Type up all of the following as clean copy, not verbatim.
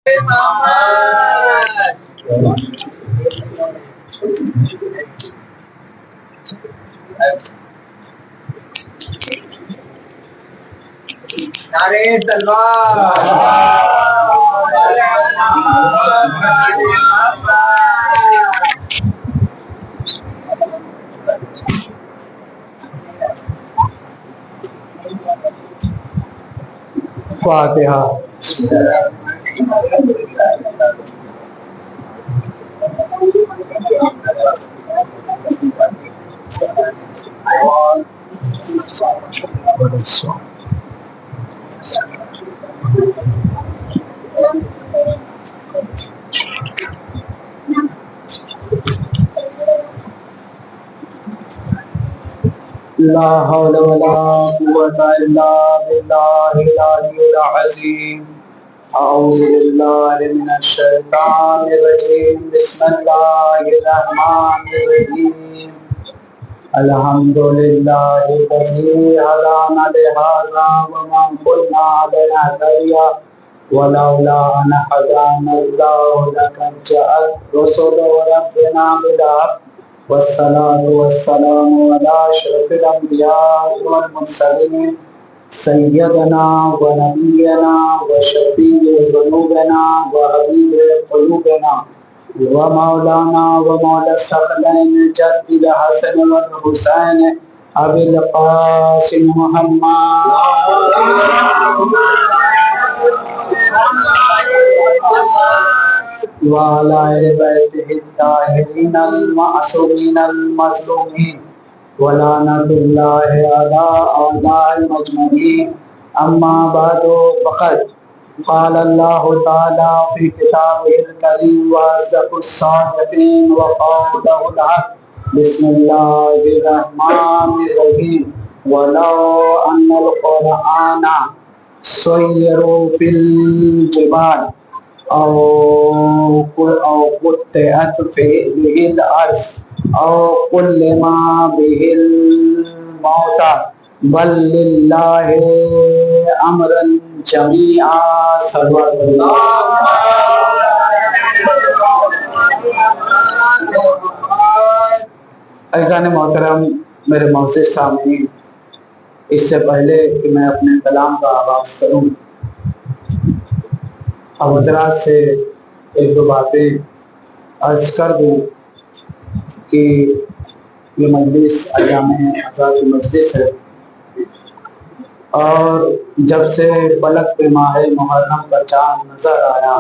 نعرے فاتحہ. لا حول ولا قوة إلا بالله العلي العظيم. أعوذ بالله من الشيطان الرجيم. بسم الله الرحمن الرحيم. الحمد لله الذي هدانا لهذا وما كنا لنهتدي ولولا أن هدانا الله لقد جاءت رسل ربنا بالحق والصلاة والسلام على أشرف الأنبياء والمرسلين سيدنا ونبينا وشفيع ذنوبنا وحبيب قلوبنا ومولانا ومولى الثقلين جد الحسن والحسين أبي القاسم محمد وعلى آل بيته الطاهرين المعصومين المظلومين ولعنة الله على أعداء المجرمين. أما بعد فقد قال الله تعالى في كتابه الكريم وأصدق الصادقين وقوله الحق. بسم الله الرحمن الرحيم. ولو أن القرآن سيروا في الجبال أو قطعت به الأرض أو كلم به الموتى بل لله أمرا جميعا. صلوات اللہ. عزیزان محترم، میرے معزز سامعین، اس سے پہلے کہ میں اپنے کلام کا آغاز کروں اب حضرات سے ایک دو باتیں عرض کر دوں کہ یہ مجلس ایام حضرات کی مجلس ہے اور جب سے فلک پہ ماہ محرم کا چاند نظر آیا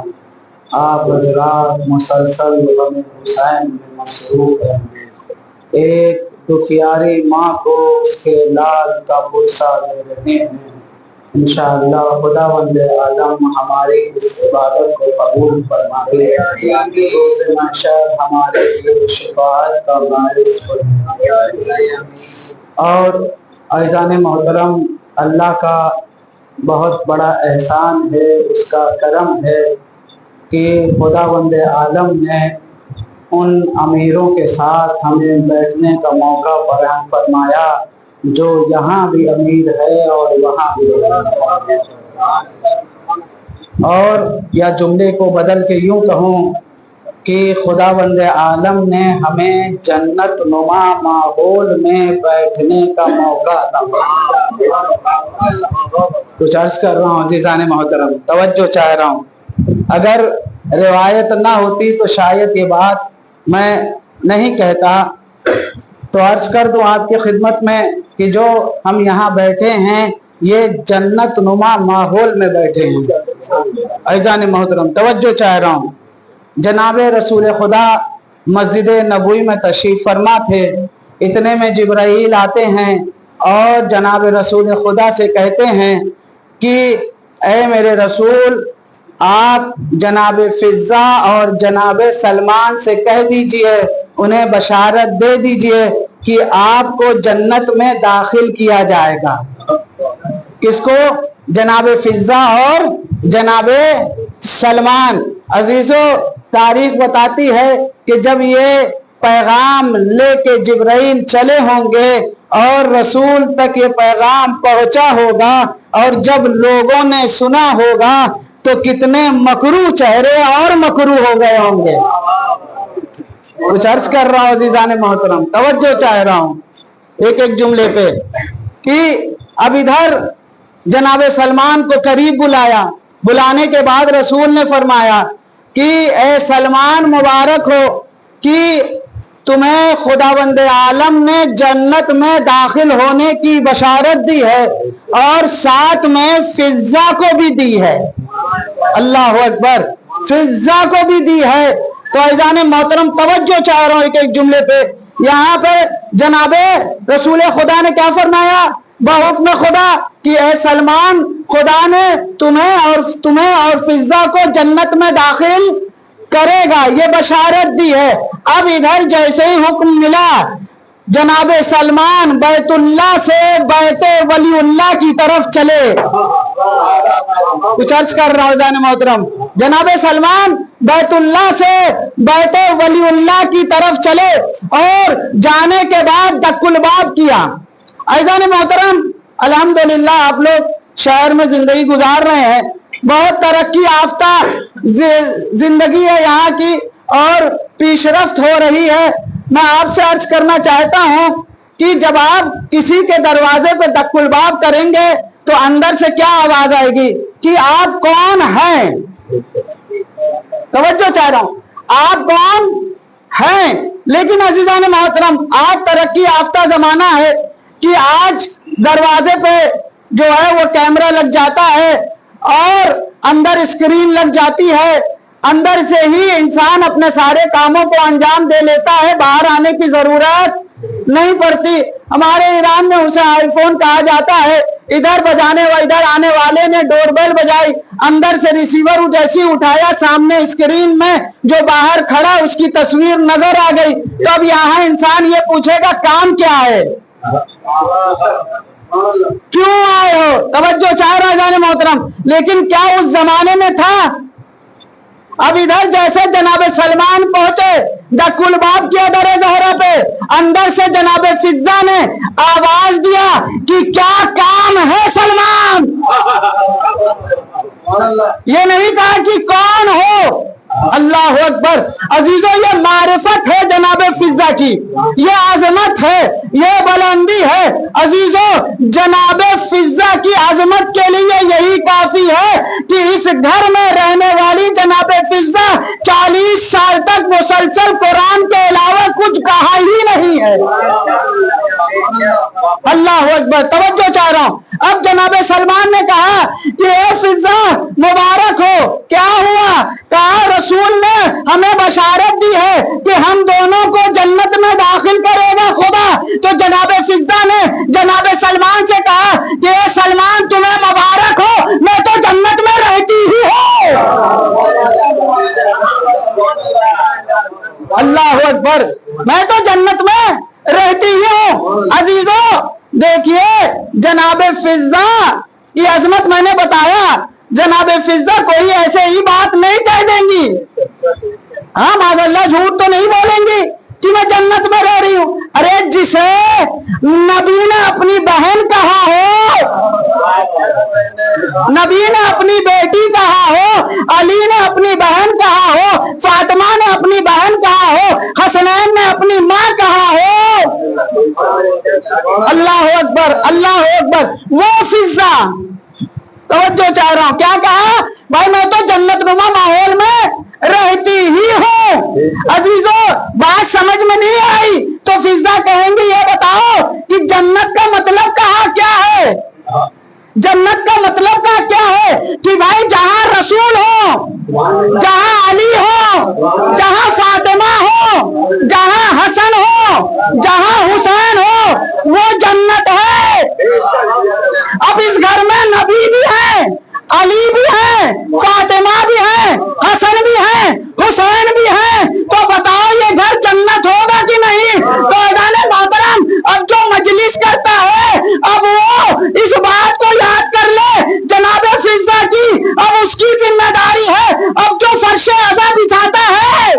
آپ حضرات مسلسل غم حسین میں مصروف ہیں. ایک دکھیاری ماں کو اس کے لال کا بوسہ دے رہے ہیں. انشاءاللہ خداوند عالم ہماری اس عبادت کو قبول فرمائے. روز محشر ہمارے لیے شفاعت کا باعث فرمائے. اور عزیزان محترم، اللہ کا بہت بڑا احسان ہے، اس کا کرم ہے کہ خداوند عالم نے ان امیروں کے ساتھ ہمیں بیٹھنے کا موقع فراہم فرمایا جو یہاں بھی امیر ہے اور وہاں بھی. اور یا جملے کو بدل کے یوں کہوں کہ خداوند عالم نے ہمیں جنت نما ماحول میں بیٹھنے کا موقع عطا فرمایا. کچھ عرض کر رہا ہوں عزیزان محترم، توجہ چاہ رہا ہوں. اگر روایت نہ ہوتی تو شاید یہ بات میں نہیں کہتا، تو عرض کر دوں آپ کی خدمت میں کہ جو ہم یہاں بیٹھے ہیں یہ جنت نما ماحول میں بیٹھے ہیں. عزیزان محترم، توجہ چاہ رہا ہوں. جناب رسول خدا مسجد نبوی میں تشریف فرما تھے. اتنے میں جبرائیل آتے ہیں اور جناب رسول خدا سے کہتے ہیں کہ اے میرے رسول، آپ جناب فضا اور جناب سلمان سے کہہ دیجئے، انہیں بشارت دے دیجئے کہ آپ کو جنت میں داخل کیا جائے گا. کس کو؟ جناب فضا اور جناب سلمان. عزیزو، تاریخ بتاتی ہے کہ جب یہ پیغام لے کے جبرائیل چلے ہوں گے اور رسول تک یہ پیغام پہنچا ہوگا اور جب لوگوں نے سنا ہوگا تو کتنے مکروہ چہرے اور مکروہ ہو گئے ہوں گے. کچھ عرض کر رہا ہوں عزیزان محترم, توجہ چاہ رہا ہوں ایک ایک جملے پہ کہ اب ادھر جناب سلمان کو قریب بلایا. بلانے کے بعد رسول نے فرمایا کہ اے سلمان مبارک ہو کہ تمہیں خداوند عالم نے جنت میں داخل ہونے کی بشارت دی ہے اور ساتھ میں فضا کو بھی دی ہے. اللہ اکبر, فضا کو بھی دی ہے. تو عزیزان محترم توجہ چاہ رہا ہوں ایک ایک جملے پہ. یہاں پہ جناب رسول خدا نے کیا فرمایا بحکم خدا کہ اے سلمان خدا نے تمہیں اور فضا کو جنت میں داخل کرے گا, یہ بشارت دی ہے. اب ادھر جیسے ہی حکم ملا جناب سلمان بیت اللہ سے بیت ولی اللہ کی طرف چلے. کچھ عرض کر رہا ہوں عزیزان محترم, جناب سلمان بیت اللہ سے بیت ولی اللہ کی طرف چلے اور جانے کے بعد دق الباب کیا. عزیزان محترم الحمدللہ آپ لوگ شہر میں زندگی گزار رہے ہیں, بہت ترقی یافتہ زندگی ہے یہاں کی اور پیش رفت ہو رہی ہے. میں آپ سے عرض کرنا چاہتا ہوں کہ جب آپ کسی کے دروازے پہ دق الباب کریں گے تو اندر سے کیا آواز آئے گی کہ آپ کون ہیں. توجہ چاہ رہا ہوں, آپ کون ہیں. لیکن عزیزان محترم آج ترقی یافتہ زمانہ ہے کہ آج دروازے پہ جو ہے وہ کیمرہ لگ جاتا ہے اور اندر اسکرین لگ جاتی ہے, اندر سے ہی انسان اپنے سارے کاموں کو انجام دے لیتا ہے, باہر آنے کی ضرورت نہیں پڑتی. ہمارے ایران میں اسے آئی فون کہا جاتا ہے. ادھر بجانے و ادھر آنے والے نے ڈور بیل بجائی, اندر سے ریسیور جیسی اٹھایا, سامنے اسکرین میں جو باہر کھڑا اس کی تصویر نظر آ گئی. تو اب یہاں انسان یہ پوچھے گا کام کیا ہے, کیوں آئے ہو. توجہ چاہ رہا جانے محترم, لیکن کیا اس زمانے میں تھا. اب ادھر جیسے جناب سلمان پہنچے دق الباب کیا در زہرا پہ, اندر سے جناب فضا نے آواز دیا کہ کیا کام ہے سلمان. یہ نہیں کہا کہ کون ہو. اللہ اکبر. عزیزوں یہ معرفت ہے جناب فضا کی, یہ عظمت ہے, یہ بلندی ہے. عزیزوں جناب فضا کی عظمت کے لیے یہی کافی ہے کہ اس گھر میں رہنے والی جناب فضا 40 سال تک مسلسل قرآن کے علاوہ کچھ کہا ہی نہیں ہے. اللہ اکبر. توجہ چاہ رہا ہوں. اب جناب سلمان نے کہا کہ اے فضا مبارک ہو, کیا ہوا. کہا رسول نے ہمیں بشارت دی ہے کہ ہم دونوں کو جنت میں داخل کرے گا خدا. تو جناب فضا نے جناب سلمان سے کہا کہ اے سلمان تمہیں مبارک ہو, میں تو جنت میں رہتی ہی ہوں. اللہ اکبر. میں تو جنت میں رہتی ہی ہوں. عزیزوں دیکھیے جناب فضا کی عظمت میں نے بتایا. جناب فضا کوئی ایسے ہی بات نہیں کہہ دیں گی, ہاں معاذ اللہ جھوٹ تو نہیں بولیں گی کہ میں جنت میں رہ رہی ہوں. ارے جسے نبی نے اپنی بہن کہا ہو, نبی نے اپنی بیٹی کہا ہو, علی نے اپنی بہن کہا ہو, فاطمہ نے اپنی بہن کہا ہو, حسنین نے اپنی ماں کہا ہو. اللہ اکبر, اللہ اکبر. وہ فضا توجہ چاہ رہا ہوں کیا کہا بھائی میں تو جنت نما ماحول میں رہتی ہی ہوں. عزیزوں بات سمجھ میں نہیں آئی تو فضا کہیں گے یہ بتاؤ کہ جنت کا مطلب کہا کیا ہے. جنت کا مطلب کیا ہے کہ بھائی جہاں رسول ہو, جہاں علی ہو, جہاں فاطمہ ہو, جہاں حسن ہو, جہاں حسین ہو, وہ جنت ہے. اب اس گھر میں نبی بھی ہے, علی بھی ہے, فاطمہ بھی ہے, حسن بھی ہے, حسین بھی ہے. تو بتاؤ یہ گھر جنت ہوگا کہ نہیں. تو اذان محترم اب جو مجلس کرتا ہے اب وہ اس بات کو یاد کر لے جناب فضا کی اب اس کی ذمہ داری ہے. اب جو فرش عزا بچھاتا ہے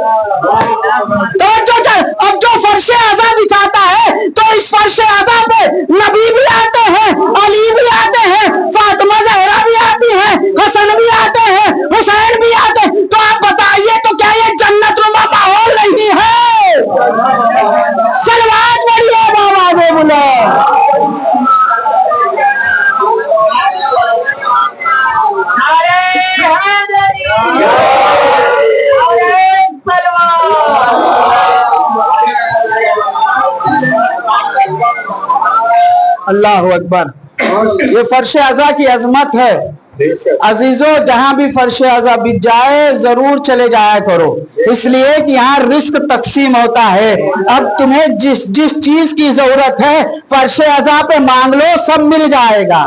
تو اب جو فرش عزا بچھاتا ہے تو اس فرش عزا پہ نبی بھی آتے ہیں, علی بھی آتے ہیں, فاطمہ زہرا بھی آتی ہیں, حسن بھی آتے ہیں, اللہ اکبر. یہ فرش ازا کی عظمت ہے. عزیزو جہاں بھی فرش ازا بچ جائے ضرور چلے جایا کرو, اس لیے کہ یہاں رزق تقسیم ہوتا ہے. اب تمہیں جس چیز کی ضرورت ہے فرش ازا پہ مانگ لو, سب مل جائے گا.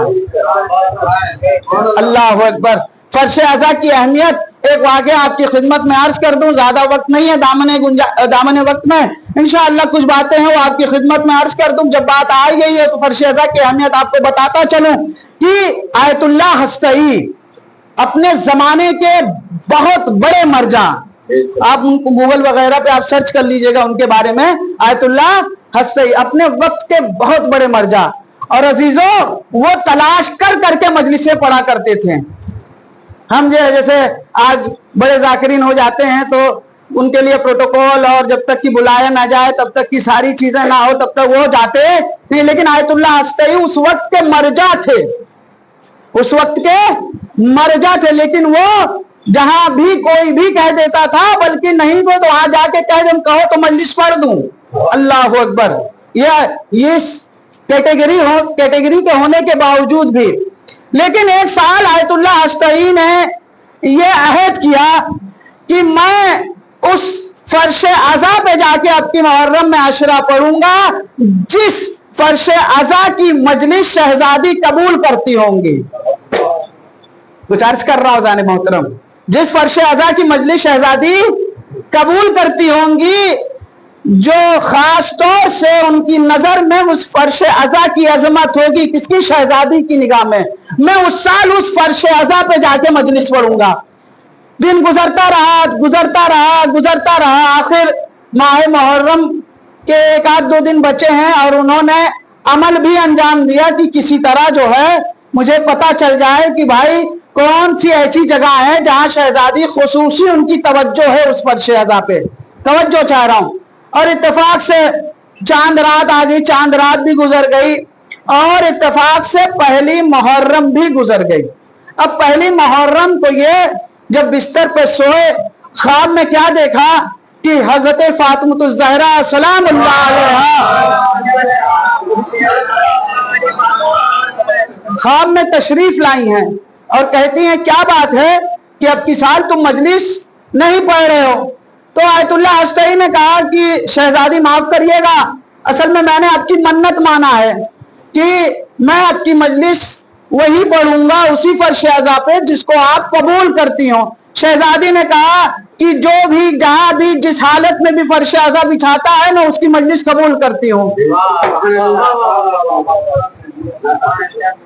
اللہ اکبر. فرش ازا کی اہمیت ایک واقعہ آپ کی خدمت میں عرض کر دوں, زیادہ وقت نہیں ہے, دامن وقت میں انشاءاللہ کچھ باتیں ہیں وہ آپ کی خدمت میں عرض کر دوں. جب بات آ گئی ہے تو فرش ازا کی اہمیت آپ کو بتاتا چلوں کہ آیت اللہ ہستئی اپنے زمانے کے بہت بڑے مرجع, آپ ان کو گوگل وغیرہ پہ آپ سرچ کر لیجئے گا ان کے بارے میں. آیت اللہ ہستئی اپنے وقت کے بہت بڑے مرجع, اور عزیزو وہ تلاش کر کر کے مجلسیں پڑھا کرتے تھے. ہم جیسے آج بڑے ذاکرین ہو جاتے ہیں تو ان کے لیے پروٹوکول, اور جب تک کہ بلایا نہ جائے تب تک کی ساری چیزیں نہ ہو تب تک وہ جاتے نہیں. لیکن آیت اللہ ہستئی اس وقت کے مرجع تھے, اس وقت کے مرجع تھے. لیکن وہ جہاں بھی کوئی بھی کہہ دیتا تھا, بلکہ نہیں وہ تو وہاں جا کے کہہ دیں کہو تو مجلس پڑھ دوں. اللہ اکبر. یہ کیٹیگری کے ہونے کے باوجود بھی, لیکن ایک سال آیت اللہ ہستئی نے یہ عہد کیا کہ میں اس فرش ازا پہ جا کے اب کی محرم میں عشرہ پڑھوں گا جس فرش ازا کی مجلس شہزادی قبول کرتی ہوں گی. کچھ عرض کر رہا ہوں زان محترم, جس فرش ازا کی مجلس شہزادی قبول کرتی ہوں گی, جو خاص طور سے ان کی نظر میں اس فرش ازا کی عظمت ہوگی, کس کی؟ شہزادی کی نگاہ میں اس سال اس فرش ازا پہ جا کے مجلس پڑھوں گا. دن گزرتا رہا, آخر ماہ محرم کے ایک آدھ دو دن بچے ہیں, اور انہوں نے عمل بھی انجام دیا کہ کسی طرح جو ہے مجھے پتا چل جائے کہ بھائی کون سی ایسی جگہ ہے جہاں شہزادی خصوصی ان کی توجہ ہے اس فرش ازا پہ, توجہ چاہ رہا ہوں. اور اتفاق سے چاند رات آ گئی, چاند رات بھی گزر گئی, اور اتفاق سے پہلی محرم بھی گزر گئی. اب پہلی محرم کو یہ جب بستر پہ سوئے, خواب میں کیا دیکھا کہ حضرت فاطمہ الزہرا سلام اللہ علیہا خواب میں تشریف لائی ہیں اور کہتی ہیں کیا بات ہے کہ اب کی سال تم مجلس نہیں پڑھ رہے ہو. تو آیت اللہ ہستئی نے کہا کہ شہزادی معاف کریے گا, اصل میں نے آپ کی منت مانا ہے کہ میں آپ کی مجلس وہی پڑھوں گا اسی فرش ازا پہ جس کو آپ قبول کرتی ہوں. شہزادی نے کہا کہ جو بھی جہاں بھی جس حالت میں بھی فرش ازا بچھاتا ہے میں اس کی مجلس قبول کرتی ہوں.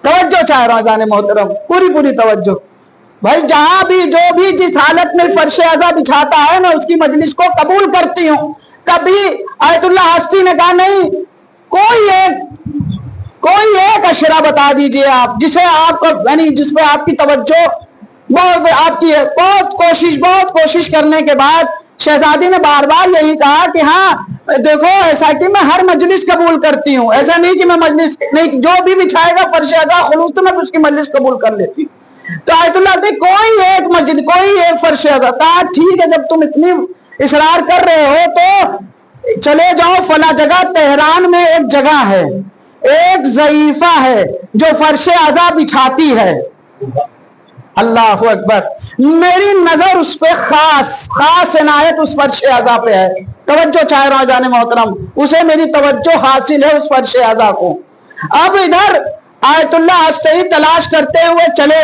توجہ چاہ رہا ہوں جانے محترم, پوری توجہ بھائی. جہاں بھی جو بھی جس حالت میں فرش ازا بچھاتا ہے میں اس کی مجلس کو قبول کرتی ہوں. کبھی آیت اللہ ہستی نے کہا نہیں, کوئی ایک اشرا بتا دیجئے آپ جسے آپ کو یعنی جس پہ آپ کی توجہ آپ کی بہت کوشش کرنے کے بعد شہزادی نے بار بار یہی کہا کہ ہاں دیکھو ایسا کہ میں ہر مجلس قبول کرتی ہوں, ایسا نہیں کہ میں مجلس نہیں, جو بھی بچھائے گا فرش ازا خلوص میں اس کی مجلس قبول کر لیتی. تو آیت اللہ نے کوئی ایک فرش ازا کہا ٹھیک ہے, جب تم اتنی اصرار کر رہے ہو تو چلے جاؤ فلاں جگہ, تہران میں ایک جگہ ہے, ایک ضعیفہ ہے جو فرش ازا بچھاتی ہے. اللہ اکبر. میری نظر اس پہ خاص عنایت اس فرش ازا پہ ہے. توجہ چاہ رہا ہوں جانے محترم, اسے میری توجہ حاصل ہے اس فرش ازا کو. اب ادھر آیت اللہ ہستئی تلاش کرتے ہوئے چلے,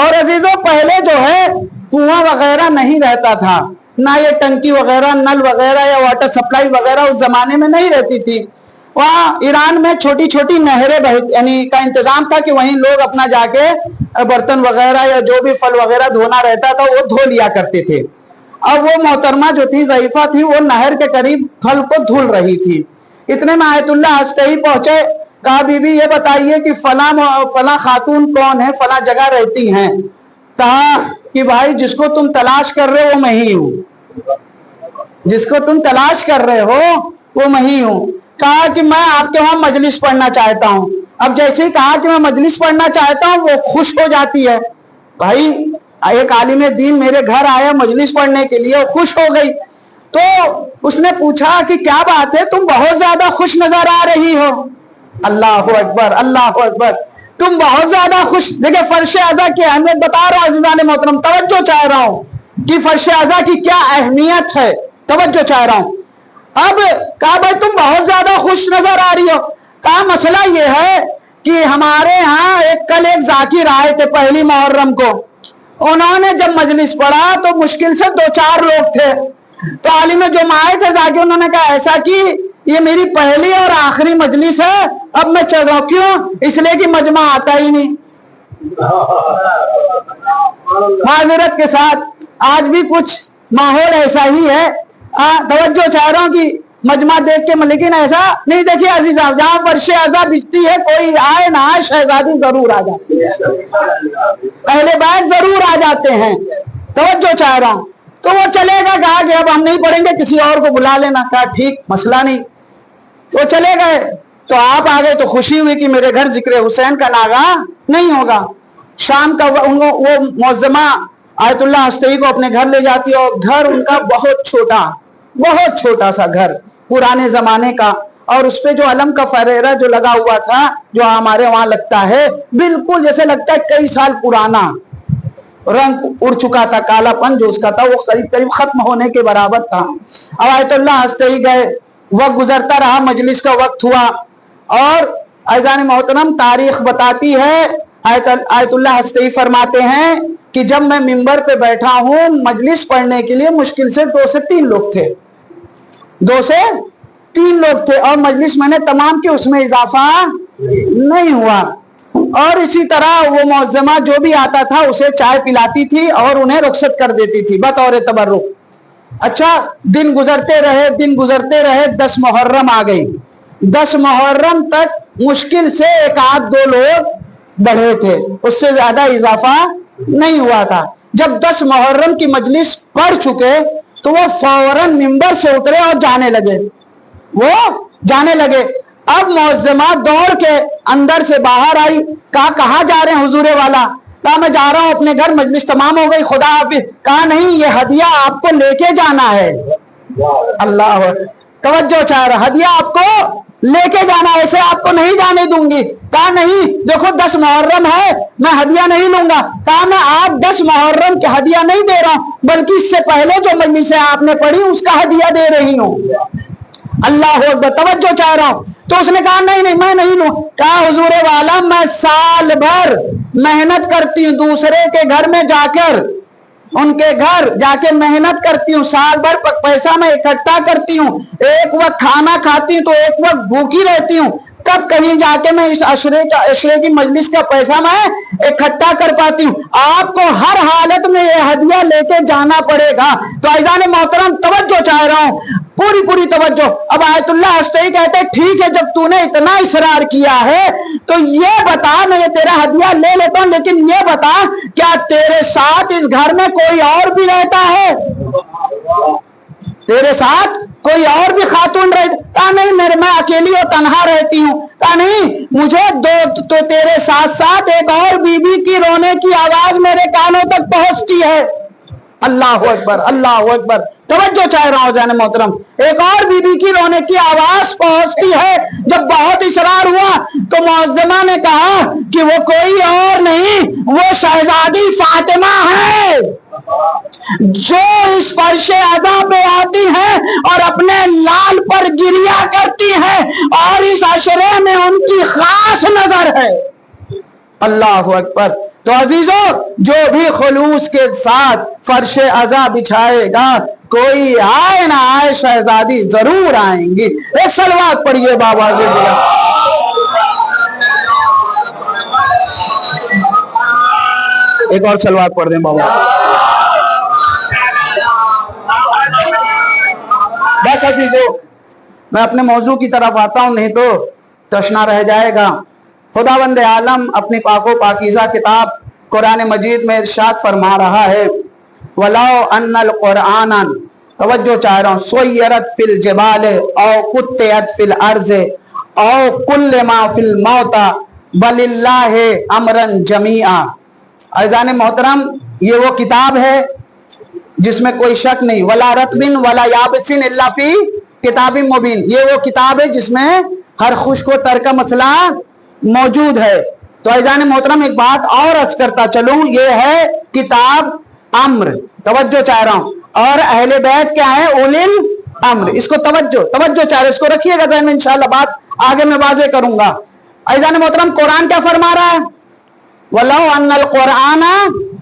اور عزیزوں پہلے جو ہے کنواں وغیرہ نہیں رہتا تھا, نہ یہ ٹنکی وغیرہ, نل وغیرہ یا واٹر سپلائی وغیرہ اس زمانے میں نہیں رہتی تھی. وہاں ایران میں چھوٹی نہریں یعنی کا انتظام تھا کہ وہیں لوگ اپنا جا کے برتن وغیرہ یا جو بھی پھل وغیرہ دھونا رہتا تھا وہ دھو لیا کرتے تھے. اب وہ محترمہ جو تھی ضعیفہ تھی, وہ نہر کے قریب پھل کو دھل رہی تھی. اتنے میں آیت اللہ ہستئی پہنچے, کہا بی بی یہ بتائیے کہ فلاں خاتون کون ہے, فلاں جگہ رہتی ہیں. کہا کہ بھائی جس کو تم تلاش کر رہے ہو وہ میں ہی ہوں, جس کو تم تلاش کر رہے ہو وہ میں ہی ہوں. کہا کہ میں آپ کے وہاں مجلس پڑھنا چاہتا ہوں. اب جیسے ہی کہا کہ میں مجلس پڑھنا چاہتا ہوں وہ خوش ہو جاتی ہے. بھائی ایک عالم دین میرے گھر آیا مجلس پڑھنے کے لیے، خوش ہو گئی، تو اس نے پوچھا کہ کیا بات ہے، تم بہت زیادہ خوش نظر آ رہی ہو۔ اللہ اکبر، اللہ اکبر، تم بہت زیادہ خوش۔ دیکھیں فرش ازا کی اہمیت بتا رہا ہوں عزیزان محترم، توجہ چاہ رہا ہوں کہ فرش ازا کی کیا اہمیت ہے، توجہ چاہ رہا ہوں۔ اب کہا بھائی تم بہت زیادہ خوش نظر آ رہی ہو۔ کہا مسئلہ یہ ہے کہ ہمارے ہاں کل ایک ذاکر آئے تھے پہلی محرم کو، انہوں نے جب مجلس پڑھا تو مشکل سے 2-4 لوگ تھے، تو عالم جمعہ تھے ذاکر، انہوں نے کہا ایسا کہ یہ میری پہلی اور آخری مجلس ہے، اب میں چل رہا ہوں۔ کیوں؟ اس لیے کہ مجمع آتا ہی نہیں۔ معذرت کے ساتھ آج بھی کچھ ماحول ایسا ہی ہے، توجہ چاہ رہا ہوں کہ مجمع دیکھ کے، لیکن ایسا نہیں۔ دیکھیے عزیزاں، جہاں فرش ازا بچتی ہے کوئی آئے نہ آئے شہزادی ضرور آ جاتی ہے، اہل بیت ضرور آ جاتے ہیں، توجہ چاہ رہا ہوں۔ تو وہ چلے گا، کہا کہ اب ہم نہیں پڑھیں گے، کسی اور کو بلا لینا۔ کہا ٹھیک، مسئلہ نہیں۔ تو چلے گئے، تو آپ آ گئے تو خوشی ہوئی کہ میرے گھر ذکر حسین کا ناغہ نہیں ہوگا۔ شام کا وہ معظمہ آیت اللہ ہستئی کو اپنے گھر لے جاتی ہے، اور گھر ان کا بہت چھوٹا سا گھر پرانے زمانے کا، اور اس پہ جو علم کا فریرہ جو لگا ہوا تھا، جو ہمارے وہاں لگتا ہے، بالکل جیسے لگتا ہے کئی سال پرانا، رنگ اڑ چکا تھا، کالا پن جو اس کا تھا وہ قریب ختم ہونے کے برابر تھا۔ اب آیت اللہ ہستئی گئے، وقت گزرتا رہا، مجلس کا وقت ہوا، اور عزیزان محترم تاریخ بتاتی ہے، آیت اللہ ہستئی فرماتے ہیں کہ جب میں منبر پہ بیٹھا ہوں مجلس پڑھنے کے لیے، مشکل سے 2 سے 3 لوگ تھے، 2 سے 3 لوگ تھے، اور مجلس میں نے تمام کی، اس میں اضافہ نہیں ہوا۔ اور اسی طرح وہ معظمہ جو بھی آتا تھا اسے چائے پلاتی تھی اور انہیں رخصت کر دیتی تھی بطور تبرک۔ اچھا، دن گزرتے رہے، 10 محرم آ گئی۔ 10 محرم تک مشکل سے 1-2 لوگ بڑھے تھے، اس سے زیادہ اضافہ نہیں ہوا تھا۔ جب 10 محرم کی مجلس پڑھ چکے تو وہ فوراً منبر سے اترے اور جانے لگے۔ اب معظمہ دوڑ کے اندر سے باہر آئی، کہا کہاں جا رہے ہیں حضور والا؟ کہا میں جا رہا ہوں اپنے گھر، مجلس تمام ہو گئی، خدا حافظ۔ کہا نہیں، یہ ہدیہ آپ کو لے کے جانا ہے۔ اللہ توجہ چاہ رہا، ہدیہ آپ کو لے کے جانا، ایسے آپ کو نہیں جانے دوں گی۔ کہا نہیں، دیکھو 10 محرم ہے، میں ہدیہ نہیں لوں گا۔ کہا میں آپ 10 محرم کے ہدیہ نہیں دے رہا ہوں، بلکہ اس سے پہلے جو مجلسیں آپ نے پڑھی اس کا ہدیہ دے رہی ہوں۔ اللہ اکبر، توجہ چاہ رہا ہوں۔ تو اس نے کہا نہیں میں نہیں لوں۔ کہا حضور والا میں سال بھر محنت کرتی ہوں، دوسرے کے گھر میں جا کر، ان کے گھر جا کے محنت کرتی ہوں، سال بھر پیسہ میں اکٹھا کرتی ہوں، ایک وقت کھانا کھاتی ہوں تو ایک وقت بھوکی رہتی ہوں، تب کہیں جا کے میں اس عشرے کی مجلس کا پیسہ میں اکٹھا کر پاتی ہوں۔ آپ کو ہر حالت میں یہ ہدیہ لے کے جانا پڑے گا۔ تو عزیزان محترم توجہ چاہ رہا ہوں، پوری توجہ۔ اب آیت اللہ ہستئی کہتے ٹھیک ہے، جب تو نے اتنا اصرار کیا ہے تو یہ بتا، میں یہ تیرا ہدیہ لے لیتا ہوں، لیکن یہ بتا کیا تیرے ساتھ اس گھر میں کوئی اور بھی رہتا ہے؟ تیرے ساتھ کوئی اور بھی خاتون رہتی؟ کہا نہیں، میں اکیلی اور تنہا رہتی ہوں۔ کہا نہیں، مجھے تو تیرے ساتھ ایک اور بی بی کی رونے کی آواز میرے کانوں تک پہنچتی ہے۔ اللہ اکبر، اللہ اکبر، توجہ چاہ رہا ہوں جان محترم، ایک اور بی بی کی رونے کی آواز پہنچتی ہے۔ جب بہت اصرار ہوا تو معظمہ نے کہا کہ وہ کوئی اور نہیں، وہ شہزادی فاطمہ ہے، جو اس فرش ازا پہ آتی ہے اور اپنے لال پر گریا کرتی ہے، اور اس عشرے میں ان کی خاص نظر ہے۔ اللہ اکبر۔ تو عزیزو، جو بھی خلوص کے ساتھ فرش ازا بچھائے گا، کوئی آئے نہ آئے شہزادی ضرور آئیں گی۔ ایک صلوات پڑھیے بابا سے دیا۔ ایک اور صلوات پڑھ دیں بابا۔ بس عزیزو، میں اپنے موضوع کی طرف آتا ہوں، نہیں تو تشنا رہ جائے گا۔ خداوند عالم اپنی پاک و پاکیزہ کتاب قرآن مجید میں ارشاد فرما رہا ہے، وَلَوْ أَنَّ الْقُرْآنَ، توجہ چاہ رہا ہوں، سُيِّرَتْ فِي الْجِبَالِ أَوْ قُطِّعَتْ فِي الْأَرْضِ أَوْ كُلِّمَ فِي الْمَوْتِ بَلِ اللَّهِ أَمْرًا جَمِيعًا۔ عزیزان محترم، یہ وہ کتاب ہے جس میں کوئی شک نہیں، ولا رتبن ولا یابسن الا فی کتاب مبین، یہ وہ کتاب ہے جس میں ہر خشک و تر کا مسئلہ موجود ہے۔ تو عزیزان محترم ایک بات اور عرض کرتا چلوں، یہ ہے کتاب امر، توجہ چاہ رہا ہوں، اور اہل بیت کیا ہے؟ اولی الامر، اس کو توجہ چاہ رہا ہوں، اس کو رکھیے گا ذہن میں، انشاءاللہ بات آگے میں واضح کروں گا۔ عزیزان محترم قرآن کیا فرما رہا ہے؟ وَلَوْ أَنَّ الْقُرْآنَ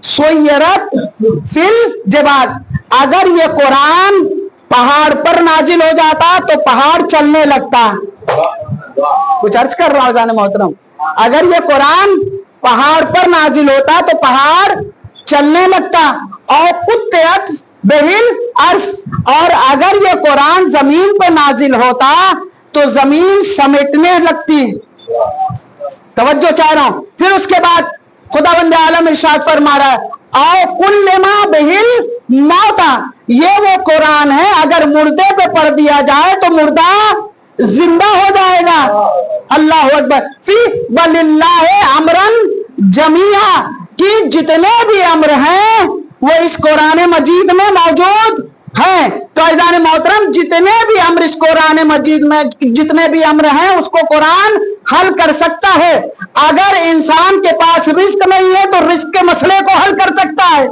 سُيِّرَتْ فِي الْجِبَالِ، اگر یہ قرآن پہاڑ پر نازل ہو جاتا تو پہاڑ چلنے لگتا۔ کچھ عرض کر رہا ہوں عزیزان محترم، اگر یہ قرآن پہاڑ پر نازل ہوتا تو پہاڑ چلنے لگتا، اور قطعت بِهِ الْأَرْضُ، اور اگر یہ قرآن زمین پر نازل ہوتا تو زمین سمیٹنے لگتی۔ توجہ چاہ رہا ہوں۔ پھر اس کے بعد خداوند عالم ارشاد فرما رہا ہے او کلما بہل موتا، یہ وہ قرآن ہے اگر مردے پہ پڑھ دیا جائے تو مردہ زندہ ہو جائے گا۔ اللہ اکبر۔ فی وللہ امرن جمیعا، کہ جتنے بھی امر ہیں وہ اس قرآن مجید میں موجود ہیں۔ تو عزیزان محترم جتنے بھی امر اس قرآن مجید میں، جتنے بھی امر ہیں اس کو قرآن حل کر سکتا ہے۔ اگر انسان کے پاس رزق نہیں ہے تو رزق کے مسئلے کو حل کر سکتا ہے۔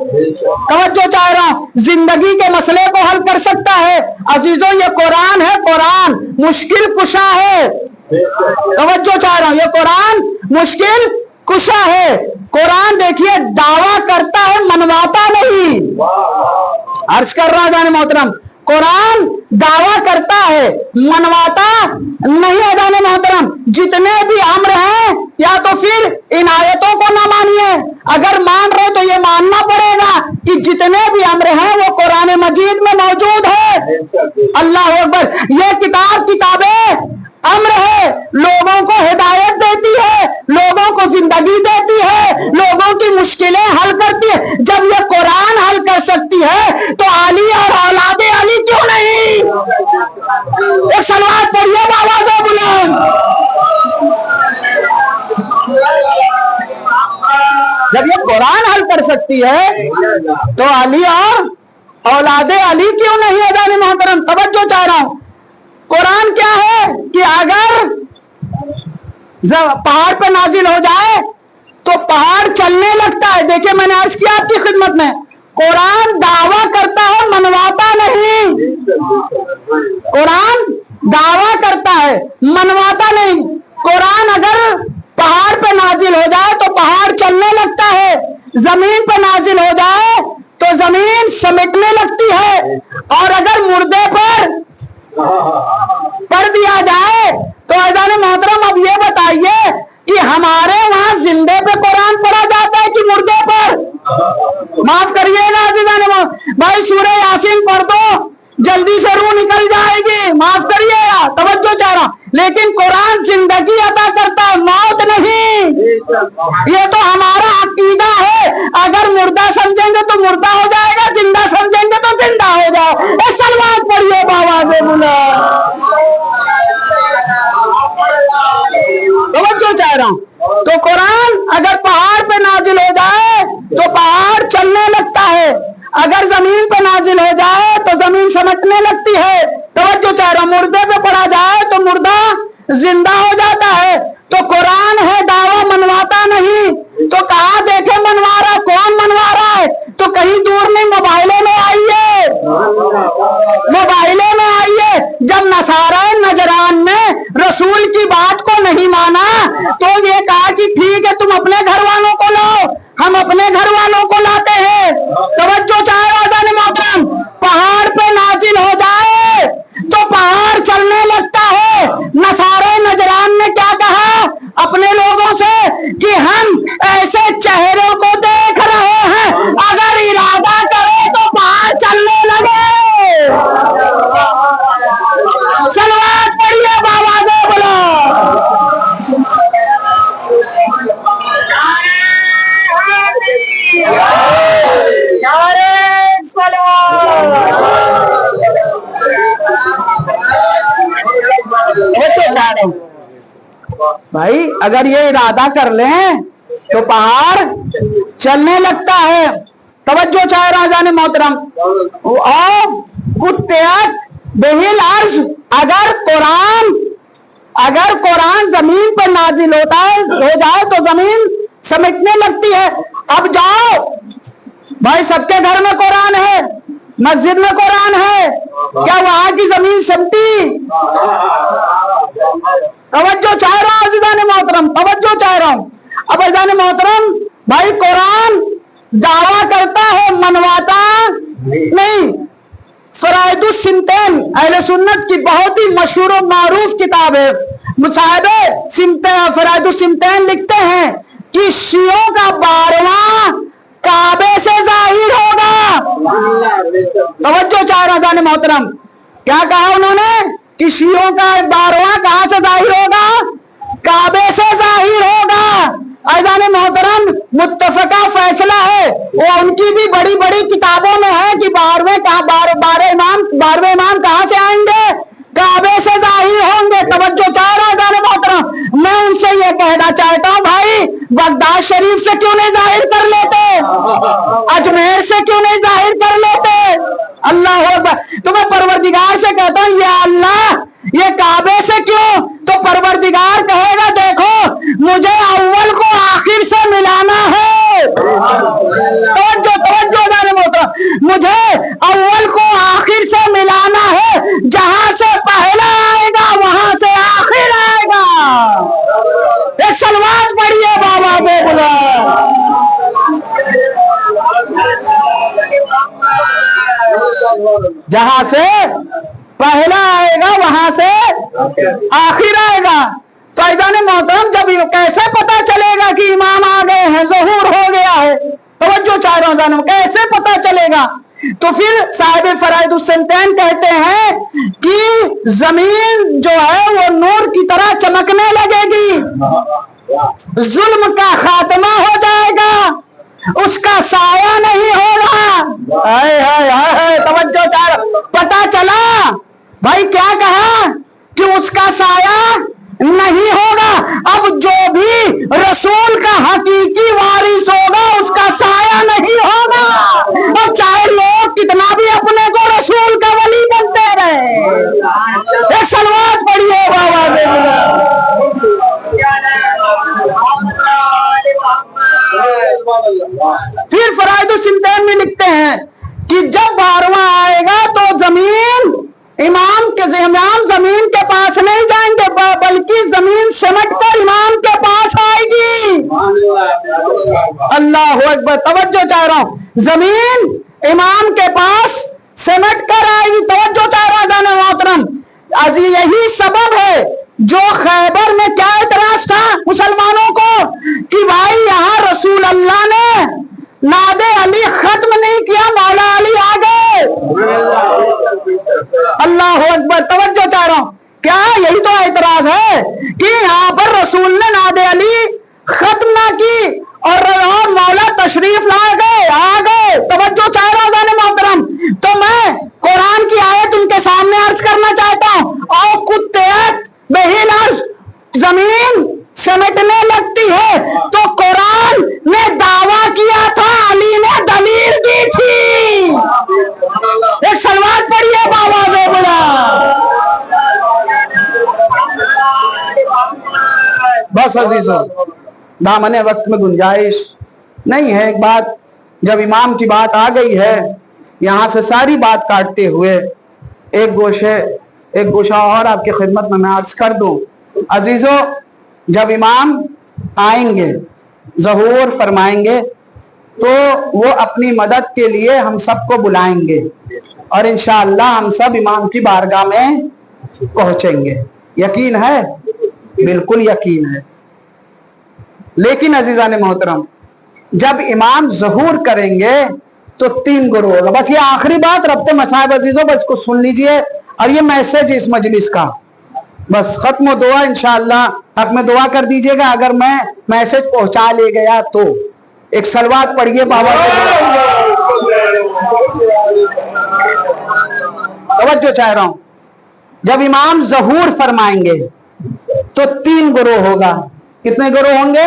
توجہ چاہ رہا ہوں، زندگی کے مسئلے کو حل کر سکتا ہے۔ عزیزوں یہ قرآن ہے، قرآن مشکل کشا ہے۔ توجہ چاہ رہا ہوں، یہ قرآن مشکل کشا ہے۔ قرآن دیکھیے دعویٰ کرتا ہے، منواتا نہیں۔ عرض کر رہا جانے محترم، قرآن دعویٰ کرتا ہے، منواتا نہیں ہے جانے محترم۔ جتنے بھی امر ہیں یا تو پھر ان آیتوں کو نہ مانیے، اگر مان رہے تو یہ ماننا پڑے گا کہ جتنے بھی امر ہیں وہ قرآن مجید میں موجود ہے۔ اللہ اکبر۔ یہ کتابیں امر ہے، لوگوں کو ہدایت دیتی ہے، لوگوں کو زندگی دیتی ہے، لوگوں کی مشکلیں حل کرتی ہے۔ جب یہ قرآن حل کر سکتی ہے تو علی اور اولاد علی کیوں نہیں؟ ایک صلوات پڑھیے بآواز بلند۔ جب یہ قرآن حل کر سکتی ہے تو علی اور اولاد علی کیوں نہیں ہے؟ جانے محترم توجہ چاہ رہا ہوں، قرآن کیا ہے کہ اگر پہاڑ پہ نازل ہو جائے تو پہاڑ چلنے لگتا ہے۔ دیکھیں میں نے عرض کیا آپ کی خدمت میں، قرآن دعویٰ کرتا ہے، منواتا نہیں۔ قرآن دعویٰ کرتا ہے، منواتا نہیں۔ قرآن اگر پہاڑ پہ نازل ہو جائے تو پہاڑ چلنے لگتا ہے، زمین پہ نازل ہو جائے تو زمین سمیٹنے لگتی ہے، اور اگر مردے پر پڑھ دیا جائے تو عزیزان محترم اب یہ بتائیے کہ ہمارے وہاں زندے پہ قرآن پڑھا جاتا ہے کہ مردے پر؟ معاف کریے گا عزیزان بھائی، سورہ یاسین پڑھ دو جلدی سے روح نکل جائے گی، معاف کریے گا، توجہ چاہ رہا۔ لیکن قرآن زندگی عطا کرتا ہے، موت نہیں۔ یہ تو ہمارا عقیدہ ہے، اگر مردہ سمجھیں گے تو مردہ ہو جائے گا، زندہ سمجھیں گے تو زندہ ہو جائے۔ ایک سلوات پڑھیے بآواز بلند۔ توجہ چاہ رہا ہوں، تو قرآن اگر پہاڑ پہ نازل ہو جائے تو پہاڑ چلنے لگتا ہے، اگر زمین پہ نازل ہو جائے تو زمین سمٹنے لگتی ہے۔ توجہ چاہ رہا ہوں، مردے پہ پڑھا جائے تو مردہ زندہ ہو جاتا ہے۔ تو قرآن ہے دعویٰ، منواتا نہیں۔ تو کہاں دیکھے منوا رہا، کون منوا رہا ہے؟ تو کہیں دور نہیں، موبائلوں میں آئیے، موبائلوں میں آئیے۔ جب نصارہ نجران نے رسول کی بات کو نہیں مانا تو یہ کہا کہ ٹھیک ہے تم اپنے گھر والوں کو لاؤ، ہم اپنے گھر والوں کو لاتے ہیں۔ توجہ چاہے آزان محترم، پہاڑ پہ نازل ہو جائے تو پہاڑ چلنے لگتا ہے۔ نصارہ نجران نے کیا کہا اپنے لوگوں سے کہ ہم ایسے چہروں کو دیکھ رہے ہیں، اگر ارادہ کرے تو پہاڑ چلنے لگے۔ صلوات پڑھیے بآواز بلند۔ بھائی اگر یہ ارادہ کر لیں تو پہاڑ چلنے لگتا ہے۔ توجہ چاہ رہا جانے محترم. اور قطعت بہل عرض، اگر قرآن زمین پر نازل ہو جائے تو زمین سمٹنے لگتی ہے. اب جاؤ بھائی، سب کے گھر میں قرآن ہے، مسجد میں قرآن ہے، کیا وہاں کی زمین سمٹی؟ توجہ چاہ رہا ہوں عزیزان محترم، توجہ چاہ رہا ہوں. اب عزیزان محترم بھائی، قرآن دعویٰ کرتا ہے، منواتا نہیں. فرائض السنتین اہل سنت کی بہت ہی مشہور و معروف کتاب ہے. مصاحب فرائض السنتین لکھتے ہیں کہ شیعوں کا 12واں کعبے سے ظاہر ہوگا. توجہ چاہ رہا جانے محترم، کیا کہا انہوں نے کہ شیعوں کا 12واں کہاں سے ظاہر ہوگا؟ کعبے سے ظاہر ہوگا. ایزان محترم متفقہ فیصلہ ہے، وہ ان کی بھی بڑی بڑی کتابوں میں ہے کہ 12ویں امام کہاں سے آئیں گے؟ کعبے سے ظاہر ہوں گے. توجہ چاہ رہا ایزان محترم، میں ان سے یہ کہنا چاہتا ہوں بھائی، بغداد شریف سے کیوں نہیں ظاہر کر لیتے؟ اجمیر سے کیوں نہیں ظاہر کر لیتے؟ اللہ اکبر. تو میں پروردگار سے کہتا ہوں یا اللہ یہ کعبے سے کیوں؟ تو پروردگار کہے گا دیکھو مجھے اول کو آخر سے ملانا ہے. توجہ جانے محترم، مجھے اول کو آخر سے ملانا ہے. جہاں سے پہلا آئے گا وہاں سے آخر آئے گا. ایک سلوات پڑھیے بابا سے بلا. جہاں سے پہلا آئے گا وہاں سے آخر آئے گا. تو ایزان محترم جب کیسے پتا چلے گا کہ امام آ گئے ہیں، ظہور ہو گیا ہے؟ توجہ چاہ رہا ہوں جانو، کیسے پتا چلے گا؟ تو پھر صاحب فرائض السنتین کہتے ہیں کہ زمین جو ہے وہ نور کی طرح چمکنے لگے گی، ظلم کا خاتمہ ہو جائے گا، اس کا سایہ نہیں ہوگا. توجہ چاہ رہا، پتا چلا بھائی کیا کہا کہ اس کا سایہ نہیں ہوگا. اب جو بھی رسول کا حقیقی وارث ہوگا اس کا سایہ نہیں ہوگا، اور چاہے لوگ کتنا بھی اپنے کو رسول کا ولی بنتے رہے. ایک سلوات پڑھیے بابا دے. پھر فرائض السنتین میں لکھتے ہیں کہ جب 12واں آئے گا تو امام زمین کے پاس نہیں جائیں گے، بلکہ زمین سمٹ کر امام کے پاس آئے گی. اللہ اکبر. توجہ چاہ رہا ہوں، زمین امام کے پاس سمٹ کر آئے گی. توجہ چاہ رہا جانے محترم، یہی سبب ہے جو خیبر میں کیا اعتراض تھا مسلمانوں کو کہ بھائی یہاں رسول اللہ نے ناد علی ختم نہیں کیا، مولا علی آ گئے. اللہ اکبر. توجہ چاہ رہا ہوں، کیا یہی تو اعتراض ہے کہ یہاں پر رسول نے ناد علی ختم نہ کی اور مولا تشریف لا گئے، آ گئے. توجہ چاہ رہا جانے محترم، تو میں قرآن کی آیت ان کے سامنے عرض کرنا چاہتا ہوں. اور قطعت بہل عرض، زمین سمٹنے لگتی ہے تو قرآن نے دعویٰ کیا تھا، علی نے دلیل دی تھی. ایک سلوات پڑھیے بابا دے بلا. بس عزیزوں، دامن وقت میں گنجائش نہیں ہے. ایک بات جب امام کی بات آ گئی ہے، یہاں سے ساری بات کاٹتے ہوئے ایک گوشہ اور آپ کی خدمت میں عرض کر دوں. عزیزوں، جب امام آئیں گے، ظہور فرمائیں گے، تو وہ اپنی مدد کے لیے ہم سب کو بلائیں گے اور انشاءاللہ ہم سب امام کی بارگاہ میں پہنچیں گے. یقین ہے؟ بالکل یقین ہے. لیکن عزیزان محترم، جب امام ظہور کریں گے تو 3 گروہ ہوگا. بس یہ آخری بات ربط مصاحب عزیزوں، بس کو سن لیجئے، اور یہ میسج اس مجلس کا بس ختم و دعا انشاءاللہ حق میں دعا کر دیجئے گا اگر میں میسج پہنچا لے گیا تو. ایک سلوات پڑھیے بابا. توجہ چاہ رہا ہوں، جب امام ظہور فرمائیں گے تو 3 گروہ ہوگا. کتنے گروہ ہوں گے؟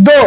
2।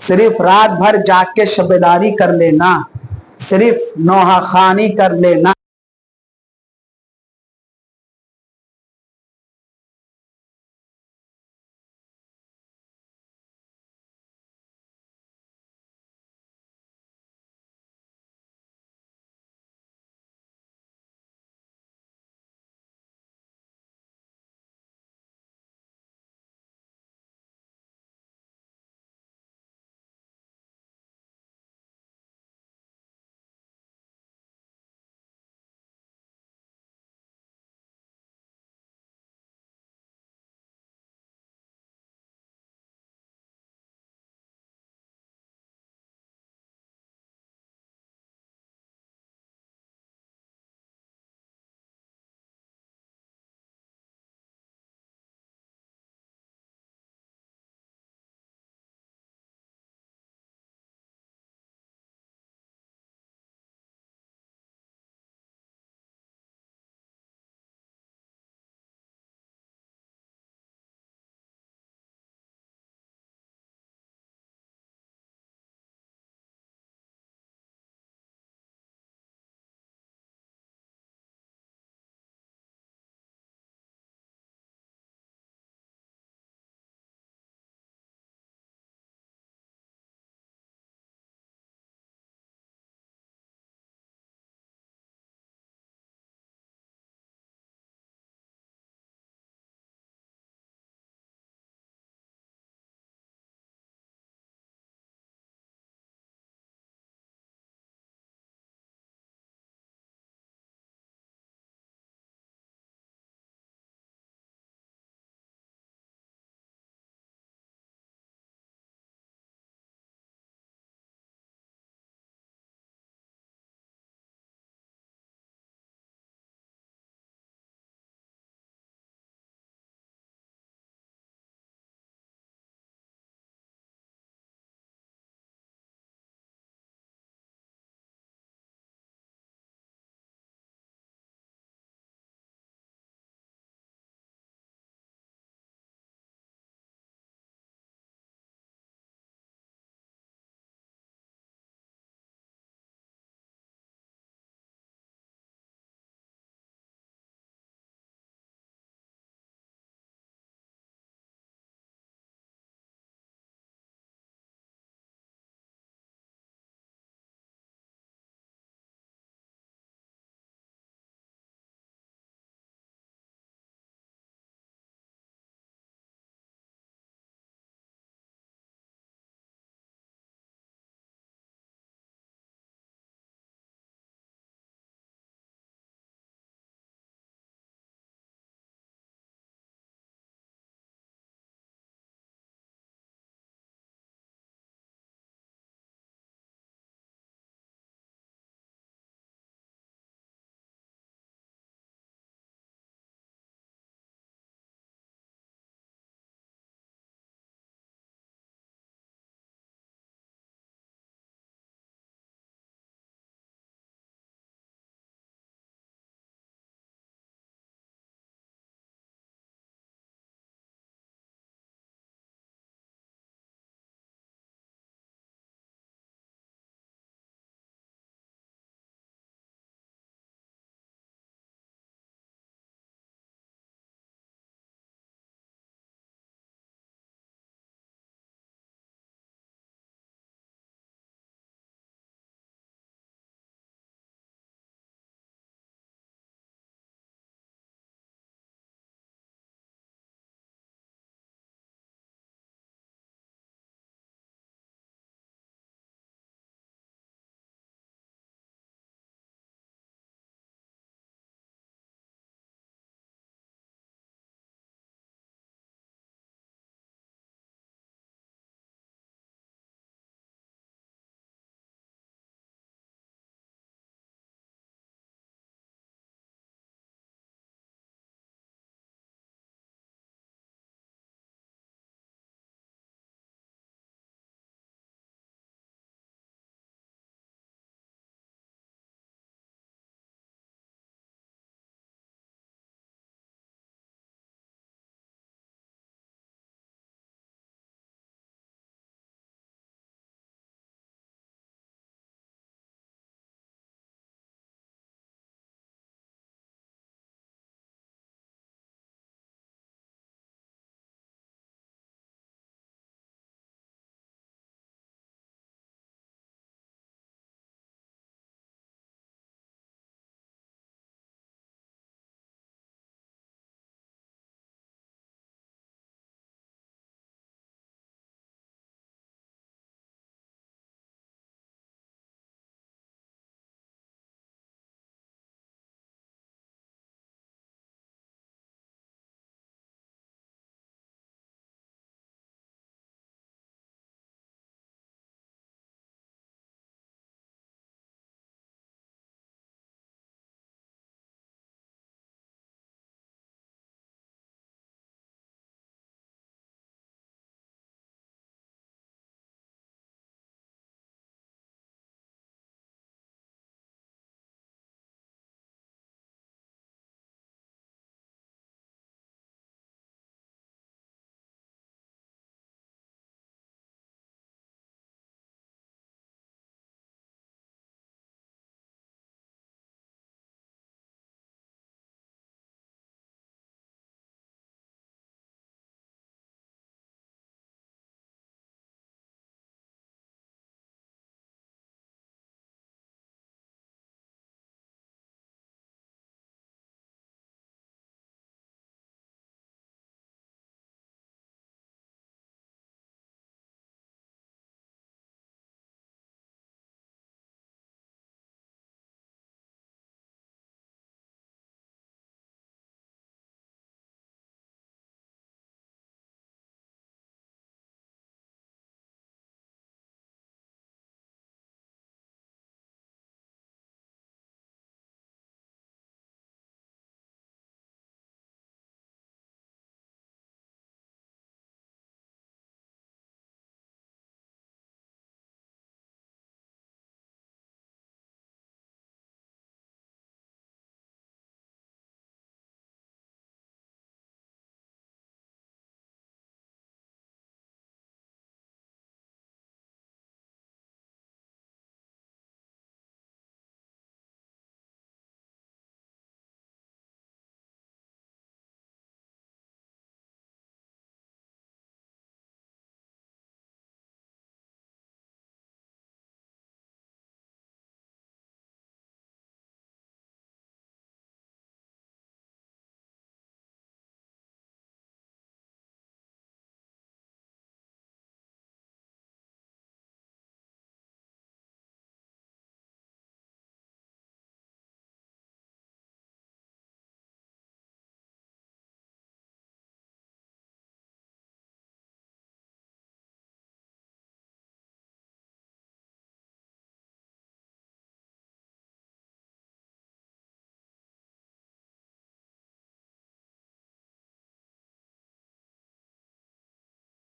صرف رات بھر جاگ کے شبیداری کر لینا, صرف نوحہ خوانی کر لینا,